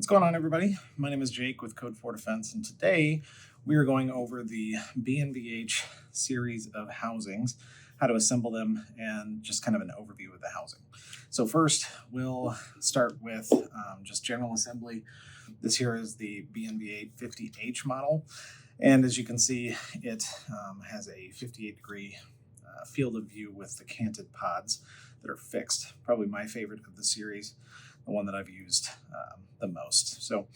What's going on, everybody? My name is Jake with Code 4 Defense, and today we are going over the BNVH series of housings, how to assemble them, and just kind of an overview of the housing. So first, we'll start with just general assembly. This here is the BNVH 50H model, and as you can see, it has a 58-degree field of view with the canted pods that are fixed. Probably my favorite of the series, the one that I've used the most. So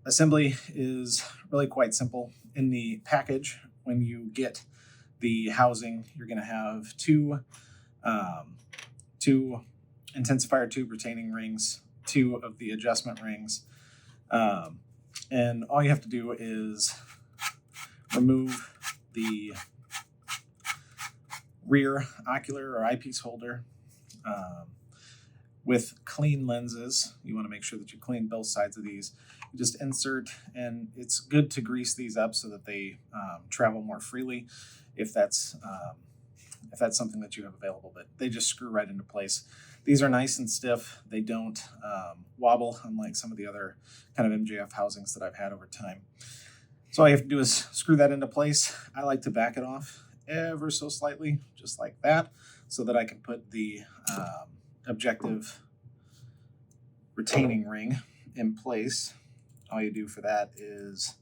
assembly is really quite simple. In the package, when you get the housing, you're going to have two intensifier tube retaining rings, two of the adjustment rings, and all you have to do is remove the rear ocular or eyepiece holder. With clean lenses, you want to make sure that you clean both sides of these. You just insert, and it's good to grease these up so that they travel more freely if that's something that you have available, but they just screw right into place. These are nice and stiff. They don't wobble, unlike some of the other kind of MJF housings that I've had over time. So all you have to do is screw that into place. I like to back it off ever so slightly, just like that, so that I can put the objective retaining ring in place. All you do for that is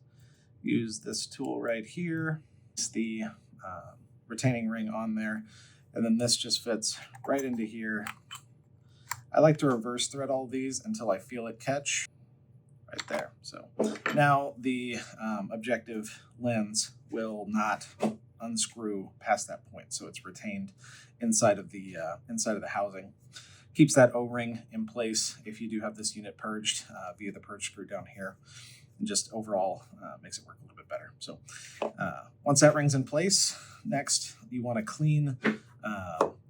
use this tool right here. It's the retaining ring on there, and then this just fits right into here. I like to reverse thread all these until I feel it catch right there. So now the objective lens will not unscrew past that point, so it's retained inside of the housing. Keeps that O-ring in place if you do have this unit purged via the purge screw down here, and just overall makes it work a little bit better. So once that ring's in place, next you want to clean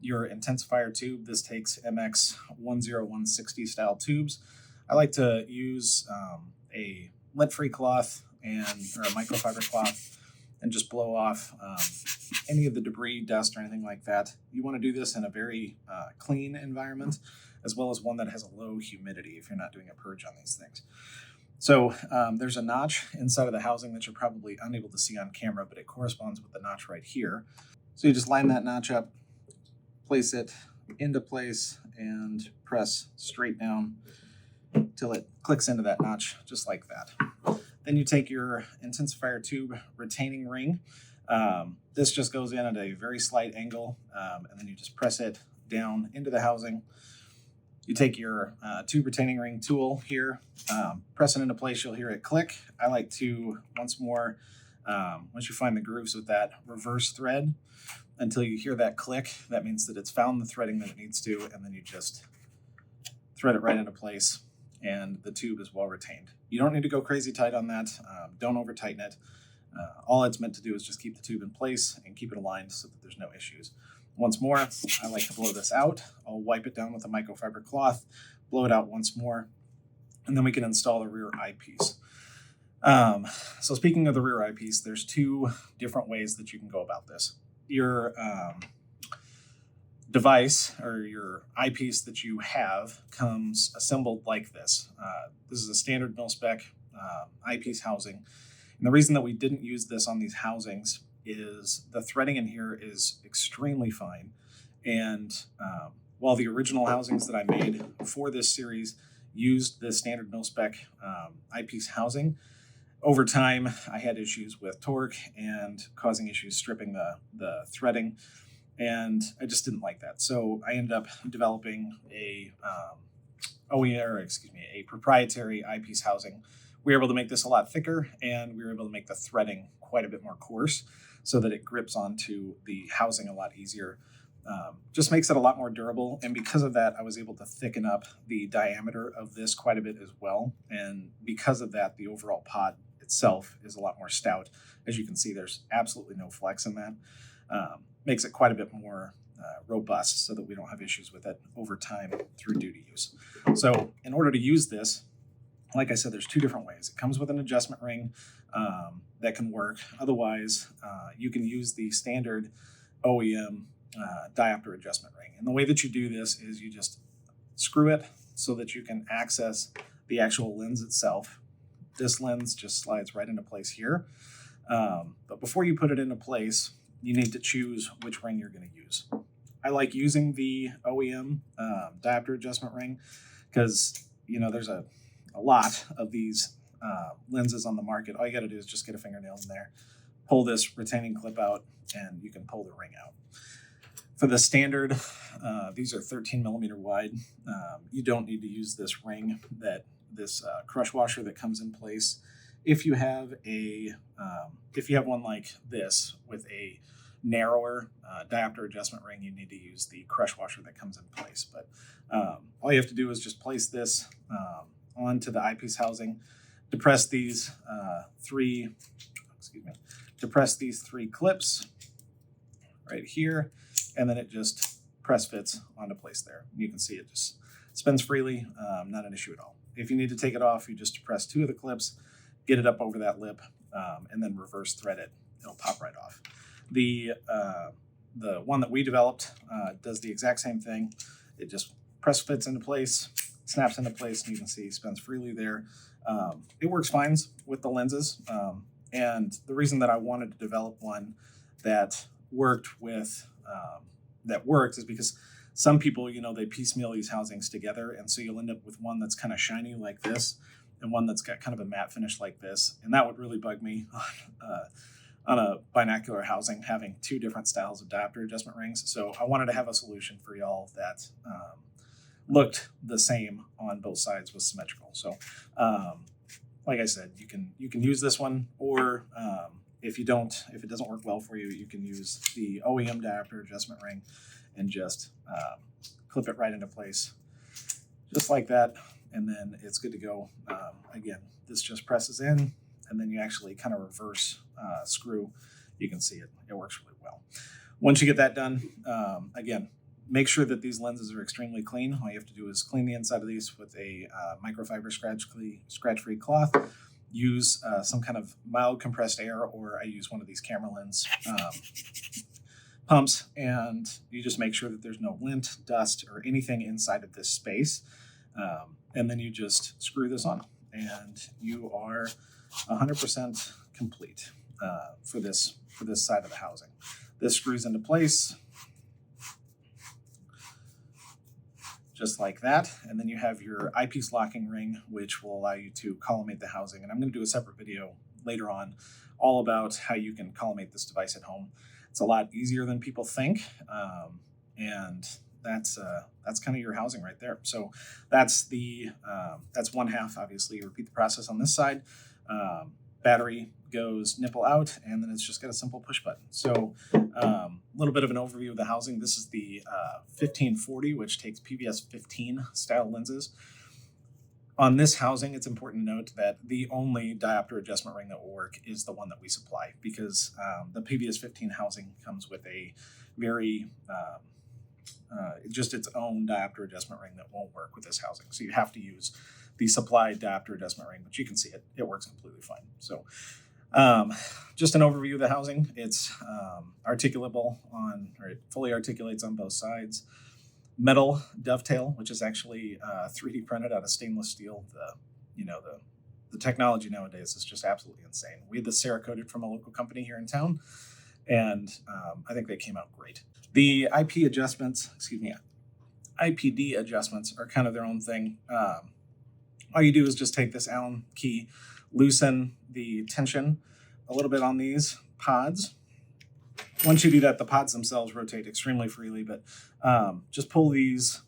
your intensifier tube. This takes MX 10160 style tubes. I like to use a lint-free cloth or a microfiber cloth and just blow off any of the debris, dust, or anything like that. You want to do this in a very clean environment, as well as one that has a low humidity if you're not doing a purge on these things. So there's a notch inside of the housing that you're probably unable to see on camera, but it corresponds with the notch right here. So you just line that notch up, place it into place, and press straight down till it clicks into that notch, just like that. Then you take your intensifier tube retaining ring. This just goes in at a very slight angle, and then you just press it down into the housing. You take your tube retaining ring tool here, press it into place, you'll hear it click. I like to, once you find the grooves with that, reverse thread until you hear that click. That means that it's found the threading that it needs to, and then you just thread it right into place, and the tube is well retained. You don't need to go crazy tight on that. Don't over tighten it. All it's meant to do is just keep the tube in place and keep it aligned so that there's no issues. Once more, I like to blow this out. I'll wipe it down with a microfiber cloth, blow it out once more, and then we can install the rear eyepiece. So speaking of the rear eyepiece, there's two different ways that you can go about this. Your device or your eyepiece that you have comes assembled like this. This is a standard mil-spec eyepiece housing. And the reason that we didn't use this on these housings is the threading in here is extremely fine. And while the original housings that I made for this series used the standard mil-spec eyepiece housing, over time I had issues with torque and causing issues stripping the threading. And I just didn't like that. So I ended up developing a proprietary eyepiece housing. We were able to make this a lot thicker, and we were able to make the threading quite a bit more coarse so that it grips onto the housing a lot easier. Just makes it a lot more durable. And because of that, I was able to thicken up the diameter of this quite a bit as well. And because of that, the overall pod itself is a lot more stout. As you can see, there's absolutely no flex in that. Makes it quite a bit more robust so that we don't have issues with it over time through duty use. So in order to use this, like I said, there's two different ways. It comes with an adjustment ring that can work. Otherwise, you can use the standard OEM diopter adjustment ring. And the way that you do this is you just screw it so that you can access the actual lens itself. This lens just slides right into place here. But before you put it into place, you need to choose which ring you're going to use. I like using the OEM diopter adjustment ring because, there's a lot of these lenses on the market. All you got to do is just get a fingernail in there, pull this retaining clip out, and you can pull the ring out. For the standard, these are 13 millimeter wide. You don't need to use this ring, this crush washer that comes in place. If you have one like this with a narrower diopter adjustment ring, you need to use the crush washer that comes in place. But all you have to do is just place this onto the eyepiece housing, depress these three clips right here, and then it just press fits onto place there. You can see it just spins freely, not an issue at all. If you need to take it off, you just depress 2 of the clips, get it up over that lip, and then reverse thread it. It'll pop right off. The one that we developed does the exact same thing. It just press fits into place, snaps into place, and you can see it spins freely there. It works fine with the lenses. And the reason that I wanted to develop one that worked is because some people, they piecemeal these housings together, and so you'll end up with one that's kind of shiny like this and one that's got kind of a matte finish like this. And that would really bug me on a binocular housing, having 2 different styles of diopter adjustment rings. So I wanted to have a solution for y'all that looked the same on both sides, was symmetrical. So like I said, you can use this one, or if it doesn't work well for you, you can use the OEM diopter adjustment ring and just clip it right into place, just like that, and then it's good to go. Again, this just presses in, and then you actually kind of reverse screw. You can see it works really well. Once you get that done, again, make sure that these lenses are extremely clean. All you have to do is clean the inside of these with a microfiber scratch-free cloth. Use some kind of mild compressed air, or I use one of these camera lens pumps, and you just make sure that there's no lint, dust, or anything inside of this space. And then you just screw this on, and you are 100% complete for this side of the housing. This screws into place just like that, and then you have your eyepiece locking ring, which will allow you to collimate the housing. And I'm going to do a separate video later on all about how you can collimate this device at home. It's a lot easier than people think, and that's kind of your housing right there. So that's one half. Obviously, you repeat the process on this side. Battery goes nipple out, and then it's just got a simple push button. So a little bit of an overview of the housing. This is the 1540, which takes PVS 15 style lenses. On this housing, it's important to note that the only diopter adjustment ring that will work is the one that we supply, because the PVS 15 housing comes with a very just its own diopter adjustment ring that won't work with this housing. So you have to use the supplied diopter adjustment ring, but you can see it works completely fine. So just an overview of the housing. It's articulable it fully articulates on both sides. Metal dovetail, which is actually 3D printed out of stainless steel. The technology nowadays is just absolutely insane. We had this Cerakoted from a local company here in town, and I think they came out great. The IPD adjustments are kind of their own thing. All you do is just take this Allen key, loosen the tension a little bit on these pods. Once you do that, the pods themselves rotate extremely freely, but just pull these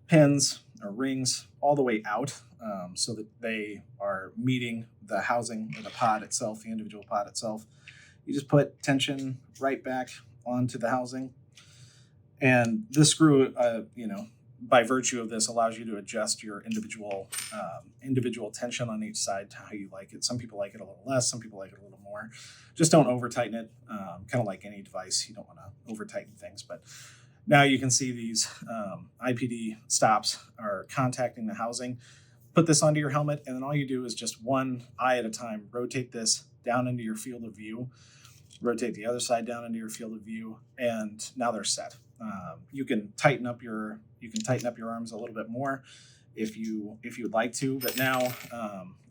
pins or rings all the way out so that they are meeting the housing or the pod itself, the individual pod itself. You just put tension right back onto the housing, and this screw, by virtue of this, allows you to adjust your individual tension on each side to how you like it. Some people like it a little less, some people like it a little more. Just don't over tighten it. Kind of like any device, you don't want to over tighten things. But now you can see these IPD stops are contacting the housing. Put this onto your helmet, and then all you do is just one eye at a time, rotate this down into your field of view, rotate the other side down into your field of view, and now they're set. You can tighten up your arms a little bit more if you'd like to. But now,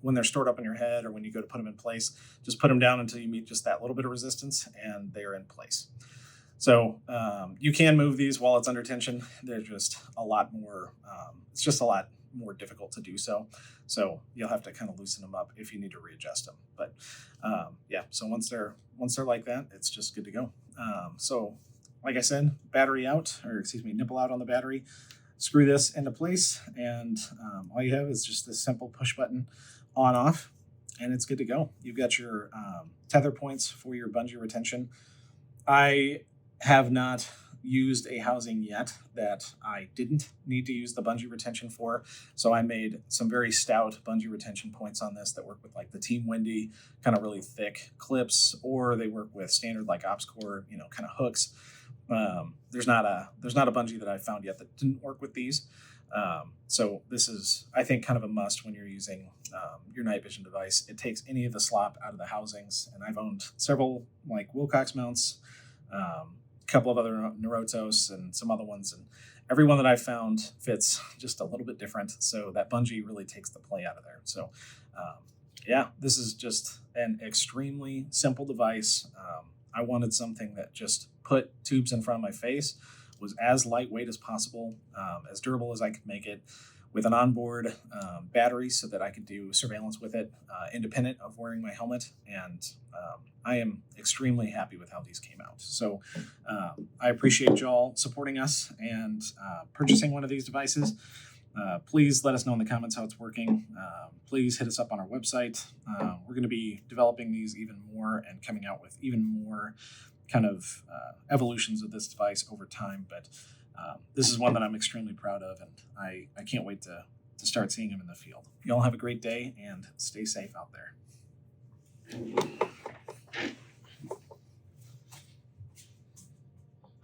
when they're stored up in your head or when you go to put them in place, just put them down until you meet just that little bit of resistance, and they're in place. So you can move these while it's under tension. They're just a lot more. It's just a lot more difficult to do so. So you'll have to kind of loosen them up if you need to readjust them. But yeah, so once they're like that, it's just good to go. So like I said, battery out, or excuse me, nipple out on the battery. Screw this into place, and all you have is just this simple push button on off, and it's good to go. You've got your tether points for your bungee retention. I have not used a housing yet that I didn't need to use the bungee retention for. So I made some very stout bungee retention points on this that work with like the Team Windy kind of really thick clips, or they work with standard like OpsCore, kind of hooks. There's not a bungee that I've found yet that didn't work with these. So this is, I think, kind of a must when you're using your night vision device. It takes any of the slop out of the housings, and I've owned several like Wilcox mounts, a couple of other Narutos and some other ones, and every one that I've found fits just a little bit different. So that bungee really takes the play out of there. So yeah, this is just an extremely simple device. I wanted something that just put tubes in front of my face, was as lightweight as possible, as durable as I could make it, with an onboard battery so that I could do surveillance with it independent of wearing my helmet. And I am extremely happy with how these came out. So I appreciate y'all supporting us and purchasing one of these devices. Please let us know in the comments how it's working. Please hit us up on our website. We're going to be developing these even more and coming out with even more kind of evolutions of this device over time. But this is one that I'm extremely proud of, and I can't wait to start seeing them in the field. Y'all have a great day and stay safe out there.